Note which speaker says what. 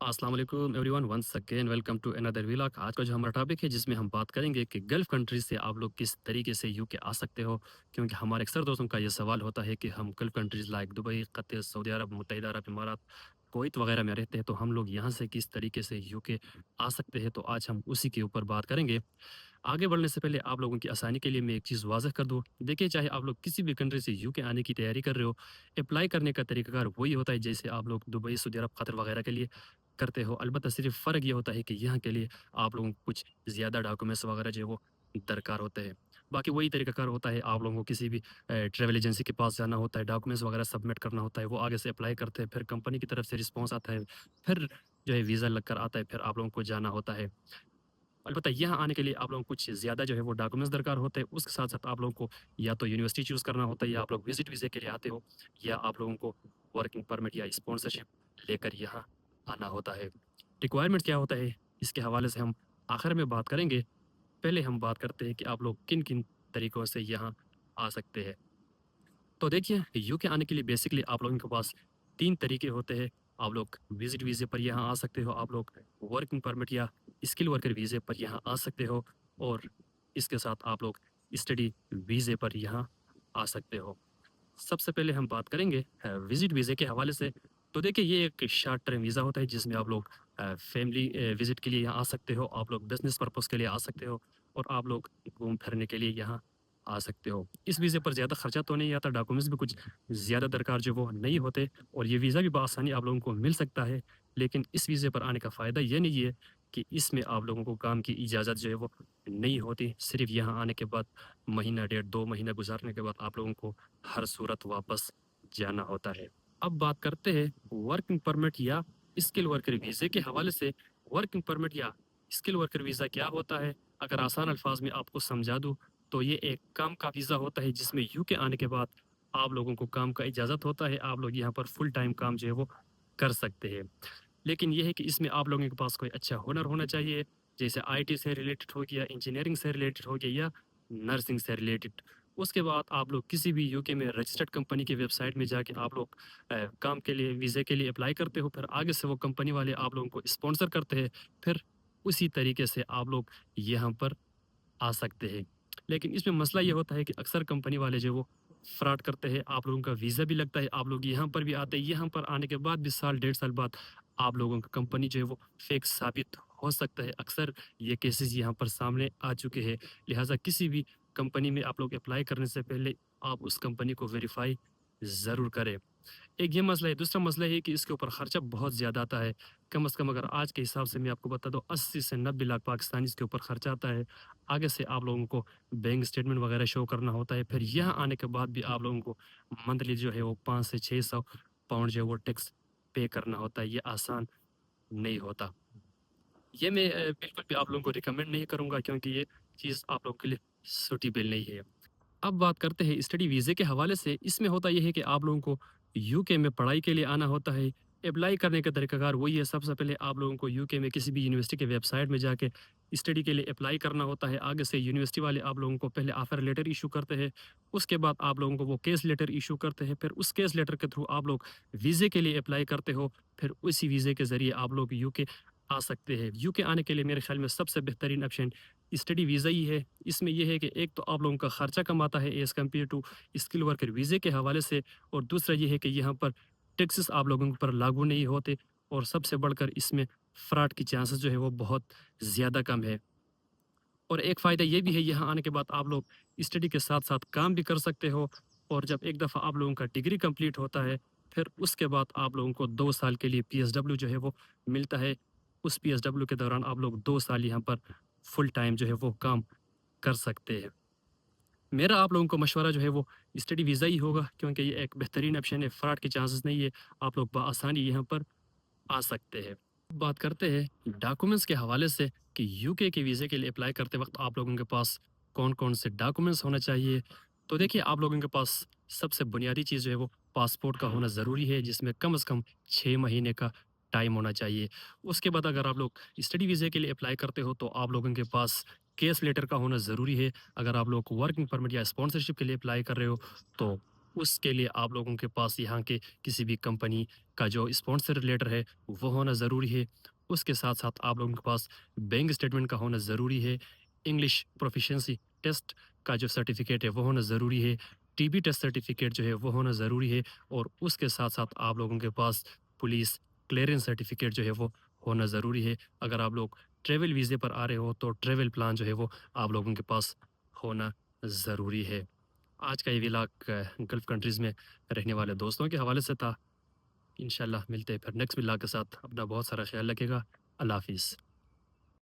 Speaker 1: अस्सलाम वालेकुम everyone, once again welcome to another vlog. आज का जो हमारा टॉपिक है जिसमें हम बात करेंगे कि गल्फ़ कंट्रीज़ से आप लोग किस तरीके से यूके आ सकते हो। क्योंकि हमारे अक्सर दोस्तों का ये सवाल होता है कि हम Gulf countries like Dubai, Qatar, Saudi Arab, मुत्तहिदा अरब इमारात, कुवैत वगैरह में रहते हैं, तो हम लोग यहाँ से किस तरीके से यूके आ सकते हैं। तो आज हम उसी के ऊपर बात करेंगे। आगे बढ़ने से पहले आप लोगों की आसानी के लिए मैं एक चीज़ वाज़ेह कर दूँ। देखिए, चाहे आप लोग किसी भी कंट्री से यूके आने की तैयारी कर रहे हो, अप्लाई करने का तरीकाकार वही होता है जैसे आप लोग दुबई, सऊदी अरब, कतर वगैरह के लिए करते हो। अलबत्ता सिर्फ़ फ़र्क ये होता है कि यहाँ के लिए आप लोगों को कुछ ज़्यादा डॉक्यूमेंट्स वगैरह जो है वो दरकार होते हैं। बाकी वही तरीकाकार होता है, आप लोगों को किसी भी ट्रैवल एजेंसी के पास जाना होता है, डॉक्यूमेंट्स वगैरह सबमिट करना होता है, वो आगे से अप्लाई करते हैं, फिर कंपनी की तरफ से रिस्पॉन्स आता है, फिर जो है वीज़ा लग कर आता है, फिर आप लोगों को जाना होता है। अलबत्ता यहाँ आने के लिए आप लोगों को कुछ ज़्यादा जो है वो डॉक्यूमेंट्स दरकार होते हैं। उसके साथ-साथ आप लोगों को या तो यूनिवर्सिटी चूज़ करना होता है, या आप लोग विज़िट वीज़े के लिए आते हो, या आप लोगों को वर्किंग परमिट या स्पॉन्सरशिप लेकर यहाँ आना होता है। रिक्वायरमेंट क्या होता है, इसके हवाले से हम आखिर में बात करेंगे। पहले हम बात करते हैं कि आप लोग किन-किन तरीकों से यहाँ आ सकते हैं। तो देखिए, यूके आने के लिए बेसिकली आप लोगों के पास 3 तरीके होते हैं। आप लोग विज़िट वीज़े पर यहाँ आ सकते हो, आप लोग वर्किंग परमिट या स्किल वर्कर वीज़े पर यहाँ आ सकते हो, और इसके साथ आप लोग स्टडी वीज़े पर यहाँ आ सकते हो। सबसे पहले हम बात करेंगे विज़िट वीज़े के हवाले से। तो देखिए, ये एक शॉर्ट टर्म वीज़ा होता है जिसमें आप लोग फैमिली विज़िट के लिए यहाँ आ सकते हो, आप लोग बिज़नेस पर्पज़ के लिए आ सकते हो, और आप लोग घूम-फिरने के लिए यहाँ आ सकते हो। इस वीज़े पर ज़्यादा खर्चा तो नहीं आता, डॉक्यूमेंट्स भी कुछ ज़्यादा दरकार जो वो नहीं होते, और ये वीज़ा भी बआसानी आप लोगों को मिल सकता है। लेकिन इस वीज़े पर आने का फ़ायदा ये नहीं है कि इसमें आप लोगों को काम की इजाज़त जो है वो नहीं होती। सिर्फ़ यहाँ आने के बाद महीना, डेढ़ 2 महीना गुज़ारने के बाद आप लोगों को हर सूरत वापस जाना होता है। अब बात करते हैं वर्किंग परमिट या स्किल वर्कर वीज़े के हवाले से। वर्किंग परमिट या स्किल वर्कर वीज़ा क्या होता है? अगर आसान अल्फाज में आपको समझा दूँ, तो ये एक काम का वीज़ा होता है जिसमें यूके आने के बाद आप लोगों को काम का इजाज़त होता है। आप लोग यहाँ पर फुल टाइम काम जो है वो कर सकते हैं। लेकिन ये है कि इसमें आप लोगों के पास कोई अच्छा हुनर होना चाहिए, जैसे आईटी से रिलेटेड हो गया, इंजीनियरिंग से रिलेटेड हो गया, या नर्सिंग से रिलेटेड। उसके बाद आप लोग किसी भी यूके में रजिस्टर्ड कंपनी की वेबसाइट में जाके आप लोग काम के लिए, वीज़े के लिए अप्लाई करते हो, फिर आगे से वो कंपनी वाले आप लोगों को स्पॉन्सर करते हैं, फिर उसी तरीके से आप लोग यहाँ पर आ सकते हैं। लेकिन इसमें मसला ये होता है कि अक्सर कंपनी वाले जो है वो फ्रॉड करते हैं, आप लोगों का वीज़ा भी लगता है, आप लोग यहाँ पर भी आते हैं, यहाँ पर आने के बाद भी साल, डेढ़ साल बाद आप लोगों का कंपनी जो है वो फेक साबित हो सकता है। अक्सर ये केसेज़ यहाँ पर सामने आ चुके हैं। लिहाज़ा किसी भी कंपनी में आप लोग अप्लाई करने से पहले आप उस कंपनी को वेरीफ़ाई ज़रूर करें। एक ये मसला है, दूसरा मसला ये है कि इसके ऊपर खर्चा बहुत ज़्यादा आता है। कम से कम अगर आज के हिसाब से मैं आपको बता दूँ, 80 से 90 लाख पाकिस्तानी इसके ऊपर खर्चा आता है। आगे से आप लोगों को बैंक स्टेटमेंट वगैरह शो करना होता है। फिर यहाँ आने के बाद भी आप लोगों को मंथली जो है वो 5 से 600 पाउंड जो है वो टैक्स पे करना होता है। ये आसान नहीं होता। ये मैं बिल्कुल भी आप लोगों को रिकमेंड नहीं करूँगा, क्योंकि ये चीज़ आप लोगों के लिए सूटेबल नहीं है। अब बात करते हैं स्टडी वीज़े के हवाले से। इसमें होता ये है कि आप लोगों को यूके में पढ़ाई के लिए आना होता है। अप्लाई करने का तरीकाकार वही है, सबसे पहले आप लोगों को यूके में किसी भी यूनिवर्सिटी की वेबसाइट में जाके स्टडी के लिए अप्लाई करना होता है। आगे से यूनिवर्सिटी वाले आप लोगों को पहले ऑफर लेटर इश्यू करते हैं, उसके बाद आप लोगों को वो केस लेटर इश्यू करते हैं, फिर उस केस लेटर के थ्रू आप लोग वीज़े के लिए अप्लाई करते हो, फिर उसी वीज़े के ज़रिए आप लोग यूके आ सकते हैं। यूके आने के लिए मेरे ख्याल में सबसे बेहतरीन ऑप्शन स्टडी वीज़ा ही है। इसमें ये है कि एक तो आप लोगों का खर्चा कम आता है as compared to skill worker वीज़े के हवाले से, और दूसरा ये है कि यहाँ पर टैक्सेस आप लोगों पर लागू नहीं होते, और सबसे बढ़कर इसमें फ्रॉड की चांसेस जो है वो बहुत ज़्यादा कम है। और एक फ़ायदा ये भी है, यहाँ आने के बाद आप लोग स्टडी के साथ-साथ काम भी कर सकते हो, और जब एक दफ़ा आप लोगों का डिग्री कंप्लीट होता है, फिर उसके बाद आप लोगों को 2 साल के लिए पीएसडब्ल्यू जो है वो मिलता है। उस पीएसडब्ल्यू के दौरान आप लोग 2 साल यहाँ पर फुल टाइम जो है वो काम कर सकते हैं। मेरा आप लोगों को मशवरा जो है वो स्टडी वीज़ा ही होगा, क्योंकि ये एक बेहतरीन ऑप्शन है, फ्रॉड के चांसेस नहीं है, आप लोग बआसानी यहाँ पर आ सकते हैं। बात करते हैं डॉक्यूमेंट्स के हवाले से कि यूके के वीज़े के लिए अप्लाई करते वक्त आप लोगों के पास कौन-कौन से डॉक्यूमेंट्स होना चाहिए। तो देखिए, आप लोगों के पास सबसे बुनियादी चीज़ जो है वो पासपोर्ट का होना ज़रूरी है, जिसमें कम से कम 6 महीने का टाइम होना चाहिए। उसके बाद अगर आप लोग स्टडी वीज़े के लिए अप्लाई करते हो, तो आप लोगों के पास केस लेटर का होना ज़रूरी है। अगर आप लोग वर्किंग परमिट या स्पॉन्सरशिप के लिए अप्लाई कर रहे हो, तो उसके लिए आप लोगों के पास यहाँ के किसी भी कंपनी का जो स्पॉन्सर लेटर है वो होना ज़रूरी है। उसके साथ-साथ आप लोगों के पास बैंक स्टेटमेंट का होना ज़रूरी है। इंग्लिश प्रोफिशिएंसी टेस्ट का जो सर्टिफ़िकेट है वो होना ज़रूरी है। टीबी टेस्ट सर्टिफ़िकेट जो है वो होना ज़रूरी है और उसके साथ-साथ आप लोगों के पास पुलिस क्लीयरेंस सर्टिफ़िकेट जो है वो होना ज़रूरी है। अगर आप लोग ट्रैवल वीज़े पर आ रहे हो तो ट्रैवल प्लान जो है वो आप लोगों के पास होना ज़रूरी है। आज का ये व्लॉग गल्फ़ कंट्रीज़ में रहने वाले दोस्तों के हवाले से था। इंशाल्लाह मिलते हैं फिर नेक्स्ट व्लॉग के साथ। अपना बहुत सारा ख़्याल रखिएगा। अल्लाह हाफ़िज़।